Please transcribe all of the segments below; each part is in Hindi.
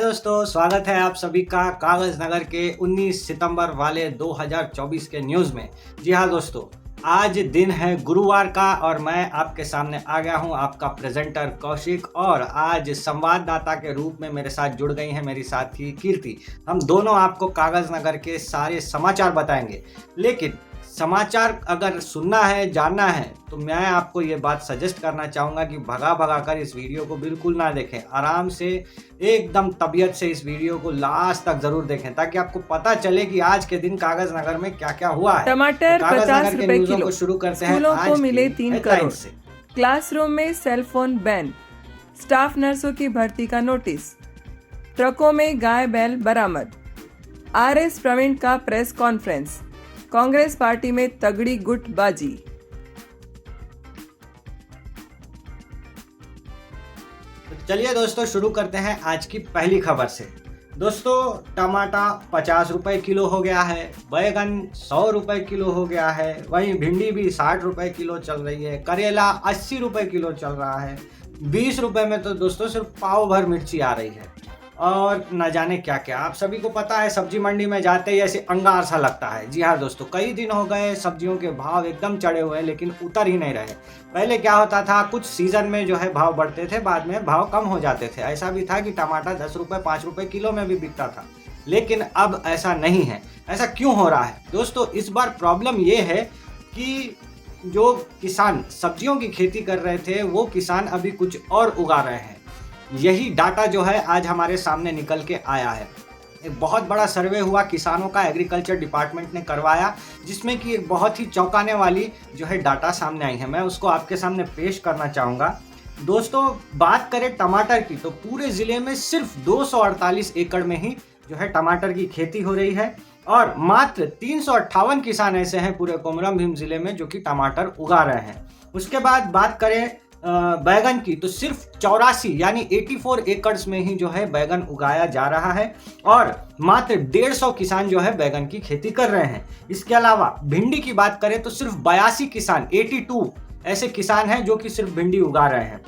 दोस्तों, स्वागत है आप सभी का कागज नगर के 19 सितंबर वाले 2024 के न्यूज़ में। जी हाँ दोस्तों, आज दिन है गुरुवार का और मैं आपके सामने आ गया हूँ आपका प्रेजेंटर कौशिक। और आज संवाददाता के रूप में मेरे साथ जुड़ गई हैं मेरी साथी कीर्ति। हम दोनों आपको कागज नगर के सारे समाचार बताएंगे। लेकिन समाचार अगर सुनना है, जानना है, तो मैं आपको ये बात सजेस्ट करना चाहूँगा कि भगा भगा कर इस वीडियो को बिल्कुल ना देखें। आराम से एकदम तबीयत से इस वीडियो को लास्ट तक जरूर देखें, ताकि आपको पता चले कि आज के दिन कागज नगर में क्या क्या हुआ है। टमाटर कागज 50 नगर के रुपए न्यूज़ों किलो। को शुरू करते हैं स्कूलों को आज मिले की 3 हेडलाइन करोड़। से। क्लासरूम में सेलफोन बैन। स्टाफ नर्सों की भर्ती का नोटिस। ट्रकों में गाय बैल बरामद। आरएस प्रवीण का प्रेस कॉन्फ्रेंस। कांग्रेस पार्टी में तगड़ी गुटबाजी। तो चलिए दोस्तों, शुरू करते हैं आज की पहली खबर से। दोस्तों, टमाटर 50 रुपए किलो हो गया है, बैगन 100 रुपए किलो हो गया है, वहीं भिंडी भी 60 रुपए किलो चल रही है, करेला 80 रुपए किलो चल रहा है, 20 रुपए में तो दोस्तों सिर्फ पाव भर मिर्ची आ रही है और न जाने क्या क्या। आप सभी को पता है, सब्जी मंडी में जाते ही ऐसे अंगार सा लगता है। जी हाँ दोस्तों, कई दिन हो गए सब्जियों के भाव एकदम चढ़े हुए हैं, लेकिन उतर ही नहीं रहे। पहले क्या होता था, कुछ सीजन में जो है भाव बढ़ते थे, बाद में भाव कम हो जाते थे। ऐसा भी था कि टमाटर 10 रुपये 5 रुपये किलो में भी बिकता था, लेकिन अब ऐसा नहीं है। ऐसा क्यों हो रहा है दोस्तों? इस बार प्रॉब्लम ये है कि जो किसान सब्जियों की खेती कर रहे थे, वो किसान अभी कुछ और उगा रहे हैं। यही डाटा जो है आज हमारे सामने निकल के आया है। एक बहुत बड़ा सर्वे हुआ किसानों का, एग्रीकल्चर डिपार्टमेंट ने करवाया, जिसमें कि एक बहुत ही चौंकाने वाली जो है डाटा सामने आई है। मैं उसको आपके सामने पेश करना चाहूँगा। दोस्तों, बात करें टमाटर की, तो पूरे ज़िले में सिर्फ 248 एकड़ में ही जो है टमाटर की खेती हो रही है और मात्र 358 किसान ऐसे हैं पूरे कोमरम भीम ज़िले में जो कि टमाटर उगा रहे हैं। उसके बाद बात करें बैगन की, तो सिर्फ 84 यानी 84 एकड़ में ही जो है बैगन उगाया जा रहा है और मात्र 150 किसान जो है बैगन की खेती कर रहे हैं। इसके अलावा भिंडी की बात करें तो सिर्फ 82 किसान, 82 ऐसे किसान हैं जो कि सिर्फ भिंडी उगा रहे हैं।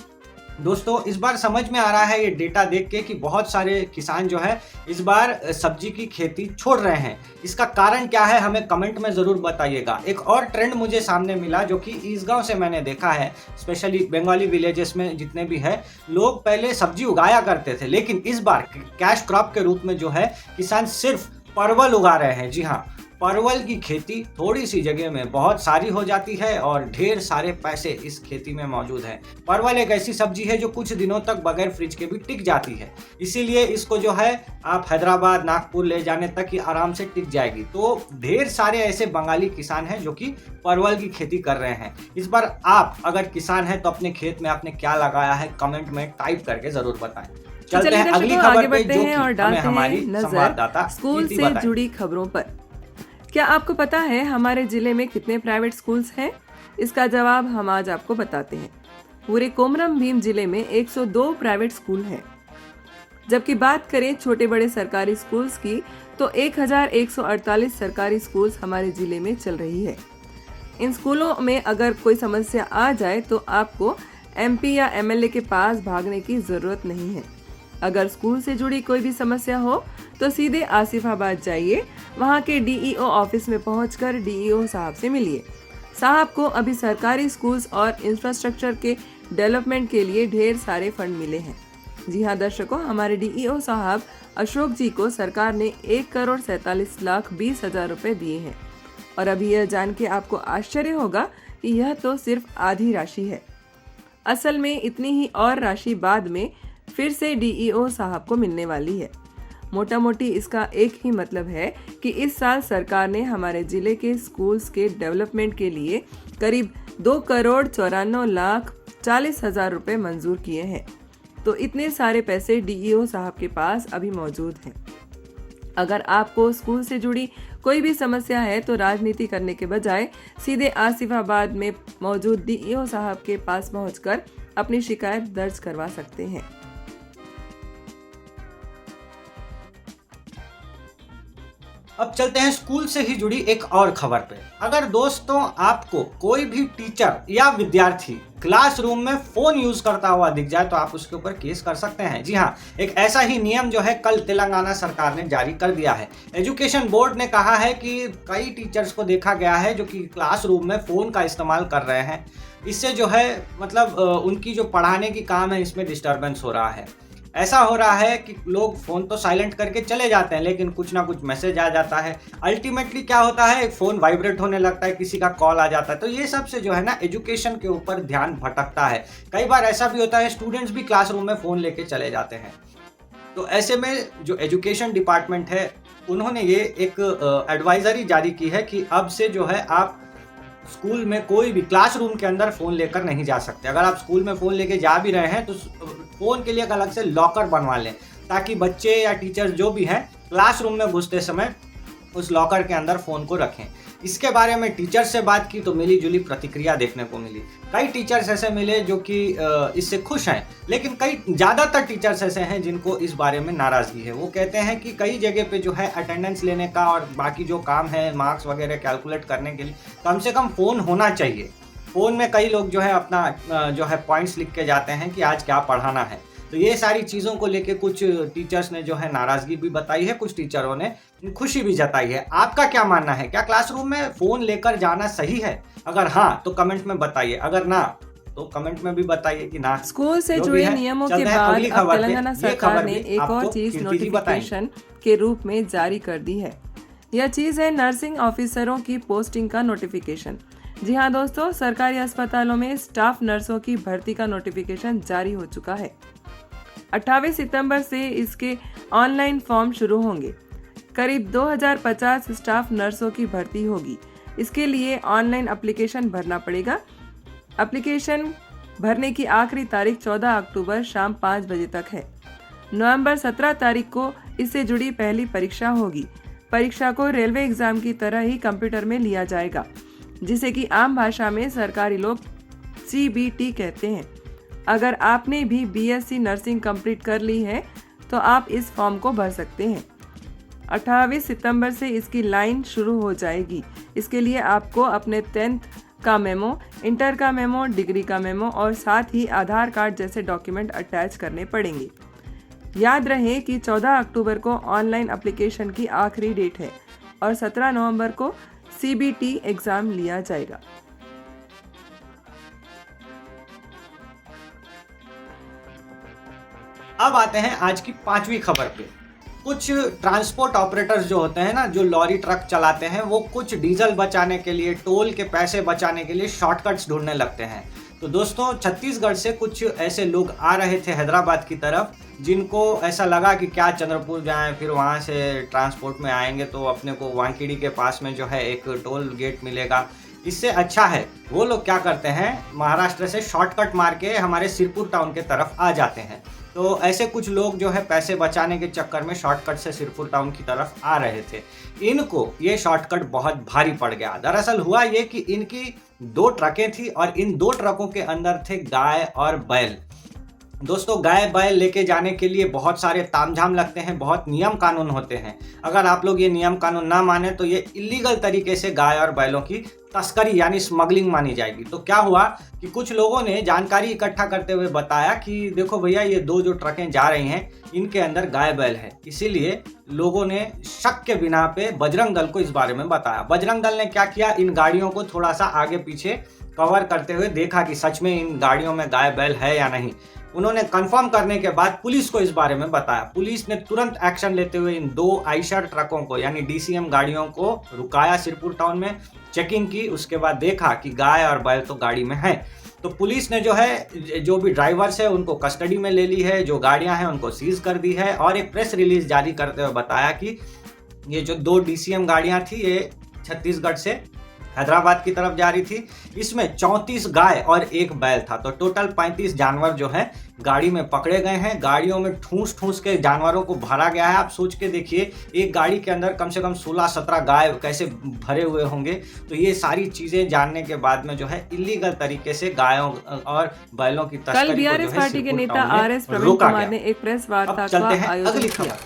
दोस्तों, इस बार समझ में आ रहा है ये डेटा देख के कि बहुत सारे किसान जो है इस बार सब्जी की खेती छोड़ रहे हैं। इसका कारण क्या है, हमें कमेंट में ज़रूर बताइएगा। एक और ट्रेंड मुझे सामने मिला जो कि ईसगांव से मैंने देखा है, स्पेशली बंगाली विलेजेस में जितने भी है, लोग पहले सब्जी उगाया करते थे, लेकिन इस बार कैश क्रॉप के रूप में जो है किसान सिर्फ परवल उगा रहे हैं। जी हाँ, परवल की खेती थोड़ी सी जगह में बहुत सारी हो जाती है और ढेर सारे पैसे इस खेती में मौजूद हैं। परवल एक ऐसी सब्जी है जो कुछ दिनों तक बगैर फ्रिज के भी टिक जाती है, इसीलिए इसको जो है आप हैदराबाद, नागपुर ले जाने तक ही आराम से टिक जाएगी। तो ढेर सारे ऐसे बंगाली किसान हैं जो कि परवल की खेती कर रहे हैं। इस बार आप अगर किसान हैं तो अपने खेत में आपने क्या लगाया है, कमेंट में टाइप करके जरूर बताएं। चलते हैं अगली खबर पे, जो कि हमें हमारी संवाददाता स्कूल से जुड़ी खबरों पर। क्या आपको पता है हमारे जिले में कितने प्राइवेट स्कूल्स हैं? इसका जवाब हम आज आपको बताते हैं। पूरे कोमरम भीम जिले में 102 प्राइवेट स्कूल हैं। जबकि बात करें छोटे बड़े सरकारी स्कूल्स की, तो 1148 सरकारी स्कूल्स हमारे जिले में चल रही है। इन स्कूलों में अगर कोई समस्या आ जाए तो आपको एमपी या एमएलए के पास भागने की जरूरत नहीं है। अगर स्कूल से जुड़ी कोई भी समस्या हो तो सीधे आसिफाबाद जाइए, वहाँ के डीईओ ऑफिस में पहुंचकर डीईओ साहब से मिलिए। साहब को अभी सरकारी स्कूल्स और इंफ्रास्ट्रक्चर के डेवलपमेंट के लिए ढेर सारे फंड मिले हैं। जी हाँ दर्शकों, हमारे डीईओ साहब अशोक जी को सरकार ने 1,47,20,000 रुपए दिए हैं। और अभी यह जान के आपको आश्चर्य होगा कि यह तो सिर्फ आधी राशि है। असल में इतनी ही और राशि बाद में फिर से डीईओ साहब को मिलने वाली है। मोटा मोटी इसका एक ही मतलब है कि इस साल सरकार ने हमारे जिले के स्कूल्स के डेवलपमेंट के लिए करीब 2,94,40,000 रुपए मंजूर किए हैं। तो इतने सारे पैसे डीईओ साहब के पास अभी मौजूद हैं। अगर आपको स्कूल से जुड़ी कोई भी समस्या है तो राजनीति करने के बजाय सीधे आसिफाबाद में मौजूद डीईओ साहब के पास पहुंचकर अपनी शिकायत दर्ज करवा सकते हैं। अब चलते हैं स्कूल से ही जुड़ी एक और खबर पे। अगर दोस्तों आपको कोई भी टीचर या विद्यार्थी क्लासरूम में फोन यूज करता हुआ दिख जाए तो आप उसके ऊपर केस कर सकते हैं। जी हाँ, एक ऐसा ही नियम जो है कल तेलंगाना सरकार ने जारी कर दिया है। एजुकेशन बोर्ड ने कहा है कि कई टीचर्स को देखा गया है जो कि क्लासरूम में फोन का इस्तेमाल कर रहे हैं। इससे जो है मतलब उनकी जो पढ़ाने की काम है इसमें डिस्टर्बेंस हो रहा है। ऐसा हो रहा है कि लोग फ़ोन तो साइलेंट करके चले जाते हैं लेकिन कुछ ना कुछ मैसेज आ जाता है। अल्टीमेटली क्या होता है, फ़ोन वाइब्रेट होने लगता है, किसी का कॉल आ जाता है। तो ये सब से जो है ना एजुकेशन के ऊपर ध्यान भटकता है। कई बार ऐसा भी होता है स्टूडेंट्स भी क्लासरूम में फ़ोन लेके चले जाते हैं। तो ऐसे में जो एजुकेशन डिपार्टमेंट है उन्होंने ये एक एडवाइजरी जारी की है कि अब से जो है आप स्कूल में कोई भी क्लासरूम के अंदर फ़ोन लेकर नहीं जा सकते। अगर आप स्कूल में फ़ोन लेके जा भी रहे हैं तो फ़ोन के लिए एक अलग से लॉकर बनवा लें ताकि बच्चे या टीचर्स जो भी हैं क्लासरूम में घुसते समय उस लॉकर के अंदर फ़ोन को रखें। इसके बारे में टीचर्स से बात की तो मिली जुली प्रतिक्रिया देखने को मिली। कई टीचर्स ऐसे मिले जो कि इससे खुश हैं, लेकिन कई ज़्यादातर टीचर्स ऐसे हैं जिनको इस बारे में नाराज़गी है। वो कहते हैं कि कई जगह पे जो है अटेंडेंस लेने का और बाकी जो काम है मार्क्स वगैरह कैलकुलेट करने के लिए कम से कम फ़ोन होना चाहिए। फ़ोन में कई लोग जो है अपना जो है पॉइंट्स लिख के जाते हैं कि आज क्या पढ़ाना है। तो ये सारी चीज़ों को लेके कुछ टीचर्स ने जो है नाराज़गी भी बताई है, कुछ टीचरों ने खुशी भी जताई है। आपका क्या मानना है, क्या क्लासरूम में फ़ोन लेकर जाना सही है? अगर हाँ तो कमेंट में बताइए, अगर ना तो कमेंट में भी बताइए कि ना। स्कूल से जुड़े नियमों के बाद अब तेलंगाना सरकार ने एक और चीज नोटिफिकेशन के रूप में जारी कर दी है। यह चीज है नर्सिंग ऑफिसरों की पोस्टिंग का नोटिफिकेशन। जी हाँ दोस्तों, सरकारी अस्पतालों में स्टाफ नर्सों की भर्ती का नोटिफिकेशन जारी हो चुका है। 28 सितंबर से इसके ऑनलाइन फॉर्म शुरू होंगे। करीब 2050 स्टाफ नर्सों की भर्ती होगी। इसके लिए ऑनलाइन एप्लीकेशन भरना पड़ेगा। एप्लीकेशन भरने की आखिरी तारीख 14 अक्टूबर शाम 5 बजे तक है। नवंबर 17 तारीख को इससे जुड़ी पहली परीक्षा होगी। परीक्षा को रेलवे एग्जाम की तरह ही कंप्यूटर में लिया जाएगा, जिसे कि आम भाषा में सरकारी लोग CBT कहते हैं। अगर आपने भी BSc नर्सिंग कंप्लीट कर ली है तो आप इस फॉर्म को भर सकते हैं। 28 सितंबर से इसकी लाइन शुरू हो जाएगी। इसके लिए आपको अपने 10th का मेमो, इंटर का मेमो, डिग्री का मेमो और साथ ही आधार कार्ड जैसे डॉक्यूमेंट अटैच करने पड़ेंगे। याद रहे कि 14 अक्टूबर को ऑनलाइन एप्लीकेशन की आखिरी डेट है और 17 नवंबर को CBT एग्जाम लिया जाएगा। अब आते हैं आज की 5वीं खबर पे। कुछ ट्रांसपोर्ट ऑपरेटर्स जो होते हैं ना, जो लॉरी ट्रक चलाते हैं, वो कुछ डीजल बचाने के लिए, टोल के पैसे बचाने के लिए शॉर्टकट्स ढूंढने लगते हैं। तो दोस्तों, छत्तीसगढ़ से कुछ ऐसे लोग आ रहे थे हैदराबाद की तरफ, जिनको ऐसा लगा कि क्या चंद्रपुर जाएं, फिर वहाँ से ट्रांसपोर्ट में आएंगे तो अपने को वांकीडी के पास में जो है एक टोल गेट मिलेगा। इससे अच्छा है वो लोग क्या करते हैं, महाराष्ट्र से शॉर्टकट मार के हमारे सिरपुर टाउन के तरफ आ जाते हैं। तो ऐसे कुछ लोग जो है पैसे बचाने के चक्कर में शॉर्टकट से सिरपुर टाउन की तरफ आ रहे थे। इनको ये शॉर्टकट बहुत भारी पड़ गया। दरअसल हुआ ये कि इनकी 2 ट्रकें थी और इन 2 ट्रकों के अंदर थे गाय और बैल। दोस्तों, गाय बैल लेके जाने के लिए बहुत सारे तामझाम लगते हैं, बहुत नियम कानून होते हैं। अगर आप लोग ये नियम कानून ना माने तो ये इलीगल तरीके से गाय और बैलों की तस्करी यानी स्मगलिंग मानी जाएगी। तो क्या हुआ कि कुछ लोगों ने जानकारी इकट्ठा करते हुए बताया कि देखो भैया, ये 2 जो ट्रकें जा रही हैं इनके अंदर गाय बैल है। इसीलिए लोगों ने शक के बिना पे बजरंग दल को इस बारे में बताया। बजरंग दल ने क्या किया, इन गाड़ियों को थोड़ा सा आगे पीछे कवर करते हुए देखा कि सच में इन गाड़ियों में गाय बैल है या नहीं। उन्होंने कंफर्म करने के बाद पुलिस को इस बारे में बताया। पुलिस ने तुरंत एक्शन लेते हुए इन 2 आइशर ट्रकों को यानी DCM गाड़ियों को रुकाया, सिरपुर टाउन में चेकिंग की। उसके बाद देखा कि गाय और बैल तो गाड़ी में है। तो पुलिस ने जो है जो भी ड्राइवर्स है उनको कस्टडी में ले ली है, जो गाड़ियां हैं उनको सीज कर दी है और एक प्रेस रिलीज जारी करते हुए बताया कि ये जो 2 DCM गाड़ियां थी ये छत्तीसगढ़ से हैदराबाद की तरफ जा रही थी। इसमें 34 गाय और 1 बैल था। तो टोटल 35 जानवर जो है गाड़ी में पकड़े गए हैं। गाड़ियों में ठूस के जानवरों को भरा गया है। आप सोच के देखिए, एक गाड़ी के अंदर कम से कम 16-17 गाय कैसे भरे हुए होंगे। तो ये सारी चीजें जानने के बाद में जो है इलीगल तरीके से गायों और बैलों की तस्करी कल BRS पार्टी के नेता RS प्रवीण कुमार ने एक प्रेस वार्ता का आयोजन किया।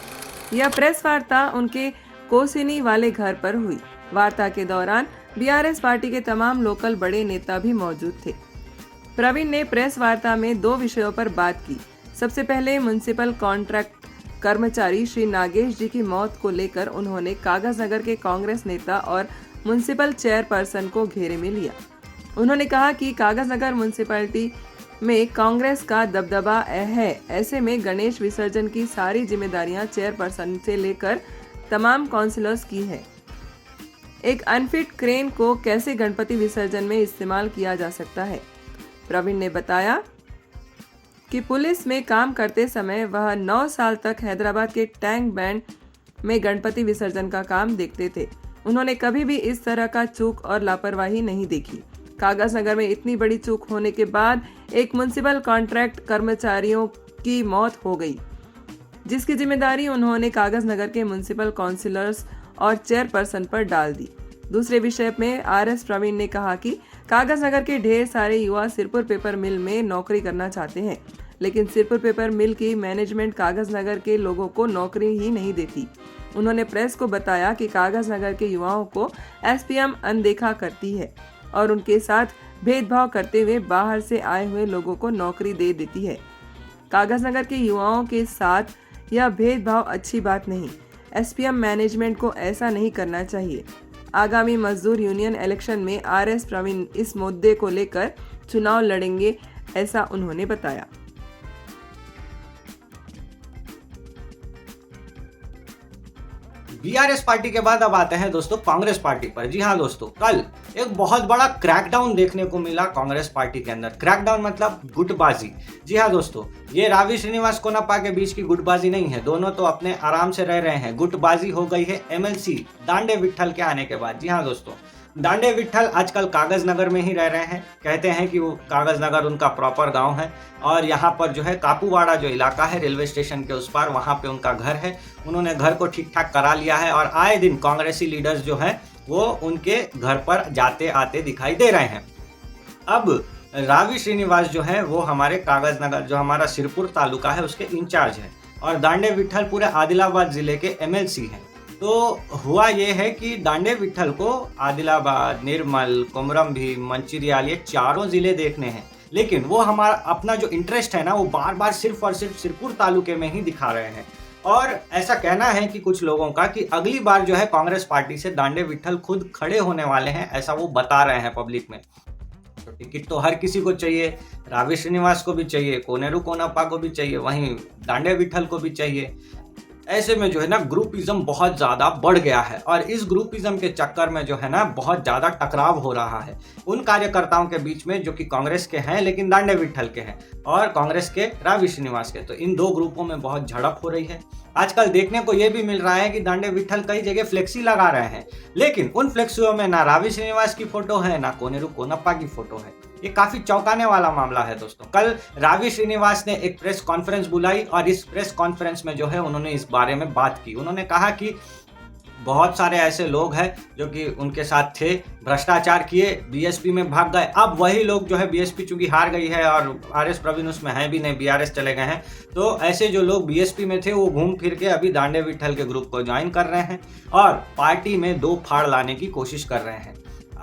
यह प्रेस वार्ता उनके कोसिनी वाले घर पर हुई। वार्ता के दौरान BRS पार्टी के तमाम लोकल बड़े नेता भी मौजूद थे। प्रवीण ने प्रेस वार्ता में 2 विषयों पर बात की। सबसे पहले म्युनिसिपल कॉन्ट्रैक्ट कर्मचारी श्री नागेश जी की मौत को लेकर उन्होंने कागजनगर के कांग्रेस नेता और म्युनिसिपल चेयरपर्सन को घेरे में लिया। उन्होंने कहा कि कागजनगर म्युनिसिपैलिटी में कांग्रेस का दबदबा है, ऐसे में गणेश विसर्जन की सारी जिम्मेदारियां चेयरपर्सन से लेकर तमाम काउंसिलर्स की है। एक अनफिट क्रेन को कैसे गणपति विसर्जन में इस्तेमाल किया जा सकता है। प्रवीण ने बताया कि पुलिस में काम करते समय वह 9 साल तक हैदराबाद के टैंक बैंड में गणपति विसर्जन का काम देखते थे। उन्होंने कभी भी इस तरह का चूक और लापरवाही नहीं देखी। कागजनगर में इतनी बड़ी चूक होने के बाद एक म्युनिसिपल कॉन्ट्रैक्ट कर्मचारियों की मौत हो गई, जिसकी जिम्मेदारी उन्होंने कागजनगर के म्युनिसिपल काउंसिलर्स और चेयरपर्सन पर डाल दी। दूसरे विषय में RS प्रवीण ने कहा कि कागजनगर के ढेर सारे युवा सिरपुर पेपर मिल में नौकरी करना चाहते हैं, लेकिन सिरपुर पेपर मिल की मैनेजमेंट कागजनगर के लोगों को नौकरी ही नहीं देती। उन्होंने प्रेस को बताया कि कागजनगर के युवाओं को SPM अनदेखा करती है और उनके साथ भेदभाव करते हुए बाहर से आए हुए लोगों को नौकरी दे देती है। कागजनगर के युवाओं के साथ यह भेदभाव अच्छी बात नहीं। SPM मैनेजमेंट को ऐसा नहीं करना चाहिए। आगामी मजदूर यूनियन इलेक्शन में RS प्रवीण इस मुद्दे को लेकर चुनाव लड़ेंगे, ऐसा उन्होंने बताया। BRS पार्टी के बाद अब आते हैं दोस्तों कांग्रेस पार्टी पर। जी हाँ दोस्तों, कल एक बहुत बड़ा क्रैकडाउन देखने को मिला कांग्रेस पार्टी के अंदर। क्रैकडाउन मतलब गुटबाजी। जी हाँ दोस्तों, ये रावी श्रीनिवास कोनप्पा के बीच की गुटबाजी नहीं है, दोनों तो अपने आराम से रह रहे हैं। गुटबाजी हो गई है MLC दांडे विट्ठल के आने के बाद। जी हाँ दोस्तों, दांडे विट्ठल आजकल कागजनगर में ही रह रहे हैं। कहते हैं कि वो कागजनगर उनका प्रॉपर गांव है और यहाँ पर जो है कापूवाड़ा जो इलाका है रेलवे स्टेशन के उस पार, वहाँ पे उनका घर है। उन्होंने घर को ठीक ठाक करा लिया है और आए दिन कांग्रेसी लीडर्स जो हैं वो उनके घर पर जाते आते दिखाई दे रहे हैं। अब रावी श्रीनिवास जो है वो हमारे कागजनगर जो हमारा सिरपुर तालुका है उसके इंचार्ज है और दांडे विट्ठल पूरे आदिलाबाद जिले के MLC हैं। तो हुआ ये है कि दांडे विट्ठल को आदिलाबाद, निर्मल, कोमरम भीम, मंचिरियाल ये चारों जिले देखने हैं, लेकिन वो हमारा अपना जो इंटरेस्ट है ना वो बार बार सिर्फ और सिर्फ सिरपुर तालुके में ही दिखा रहे हैं। और ऐसा कहना है कि कुछ लोगों का कि अगली बार जो है कांग्रेस पार्टी से दांडे विट्ठल खुद खड़े होने वाले हैं, ऐसा वो बता रहे हैं पब्लिक में। तो टिकट तो हर किसी को चाहिए, रावी श्रीनिवास को भी चाहिए, कोनेरू कोनप्पा को भी चाहिए, वहीं दांडे विट्ठल को भी चाहिए। ऐसे में जो है ना ग्रुपिज्म बहुत ज़्यादा बढ़ गया है और इस ग्रुपिज्म के चक्कर में जो है ना बहुत ज़्यादा टकराव हो रहा है उन कार्यकर्ताओं के बीच में जो कि कांग्रेस के हैं लेकिन दांडे विट्ठल के हैं और कांग्रेस के रावी श्रीनिवास के। तो इन दो ग्रुपों में बहुत झड़प हो रही है। आजकल देखने को यह भी मिल रहा है कि दांडे विट्ठल कई जगह फ्लेक्सी लगा रहे हैं, लेकिन उन फ्लेक्सियों में ना रावी श्रीनिवास की फोटो है ना कोनेरू कोनप्पा की फोटो है। ये काफी चौंकाने वाला मामला है दोस्तों। कल रावी श्रीनिवास ने एक प्रेस कॉन्फ्रेंस बुलाई और इस प्रेस कॉन्फ्रेंस में जो है उन्होंने इस बारे में बात की। उन्होंने कहा कि बहुत सारे ऐसे लोग हैं जो कि उनके साथ थे, भ्रष्टाचार किए, बीएसपी में भाग गए। अब वही लोग जो है बीएसपी चूंकि हार गई है और RS प्रवीण उसमें है भी नहीं, BRS चले गए हैं, तो ऐसे जो लोग बीएसपी में थे वो घूम फिर के अभी दांडे विट्ठल के ग्रुप को ज्वाइन कर रहे हैं और पार्टी में दो फाड़ लाने की कोशिश कर रहे हैं।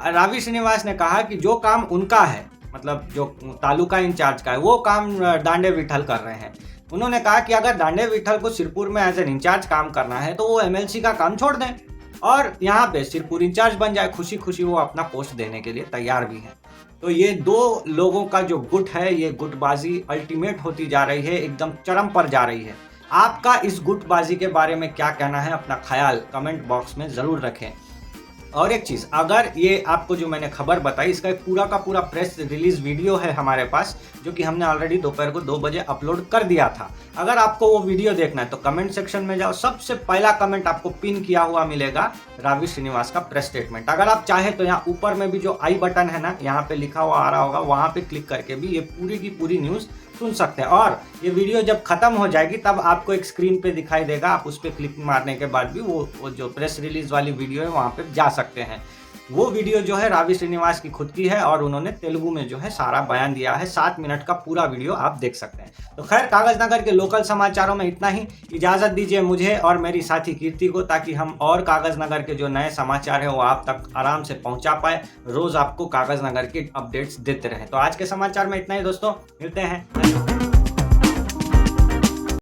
रावी श्रीनिवास ने कहा कि जो काम उनका है, मतलब जो तालुका इंचार्ज का है, वो काम दांडे विट्ठल कर रहे हैं। उन्होंने कहा कि अगर दांडे विट्ठल को सिरपुर में एज एन इंचार्ज काम करना है तो वो MLC का काम छोड़ दें और यहाँ पे सिरपुर इंचार्ज बन जाए। खुशी खुशी वो अपना पोस्ट देने के लिए तैयार भी है। तो ये दो लोगों का जो गुट है, ये गुटबाजी अल्टीमेट होती जा रही है, एकदम चरम पर जा रही है। आपका इस गुटबाजी के बारे में क्या कहना है, अपना ख्याल कमेंट बॉक्स में ज़रूर रखें। और एक चीज़, अगर ये आपको जो मैंने खबर बताई इसका एक पूरा का पूरा प्रेस रिलीज वीडियो है हमारे पास, जो कि हमने ऑलरेडी दोपहर को 2 बजे अपलोड कर दिया था। अगर आपको वो वीडियो देखना है तो कमेंट सेक्शन में जाओ, सबसे पहला कमेंट आपको पिन किया हुआ मिलेगा रावी श्रीनिवास का प्रेस स्टेटमेंट। अगर आप चाहे तो यहाँ ऊपर में भी जो आई बटन है ना, यहाँ पे लिखा हुआ आ रहा होगा, वहाँ पे क्लिक करके भी ये पूरी की पूरी न्यूज़ सुन सकते हैं। और ये वीडियो जब खत्म हो जाएगी तब आपको एक स्क्रीन पे दिखाई देगा, आप उस पर क्लिक मारने के बाद भी वो जो प्रेस रिलीज वाली वीडियो है वहाँ पे जा सकते हैं। वो वीडियो जो है रावी श्रीनिवास की खुद की है और उन्होंने तेलुगु में जो है सारा बयान दिया है। 7 मिनट का पूरा वीडियो आप देख सकते हैं। तो खैर, कागजनगर के लोकल समाचारों में इतना ही। इजाजत दीजिए मुझे और मेरी साथी कीर्ति को, ताकि हम और कागजनगर के जो नए समाचार है वो आप तक आराम से पहुंचा पाए, रोज आपको कागजनगर के अपडेट्स देते रहे। तो आज के समाचार में इतना ही दोस्तों, मिलते हैं।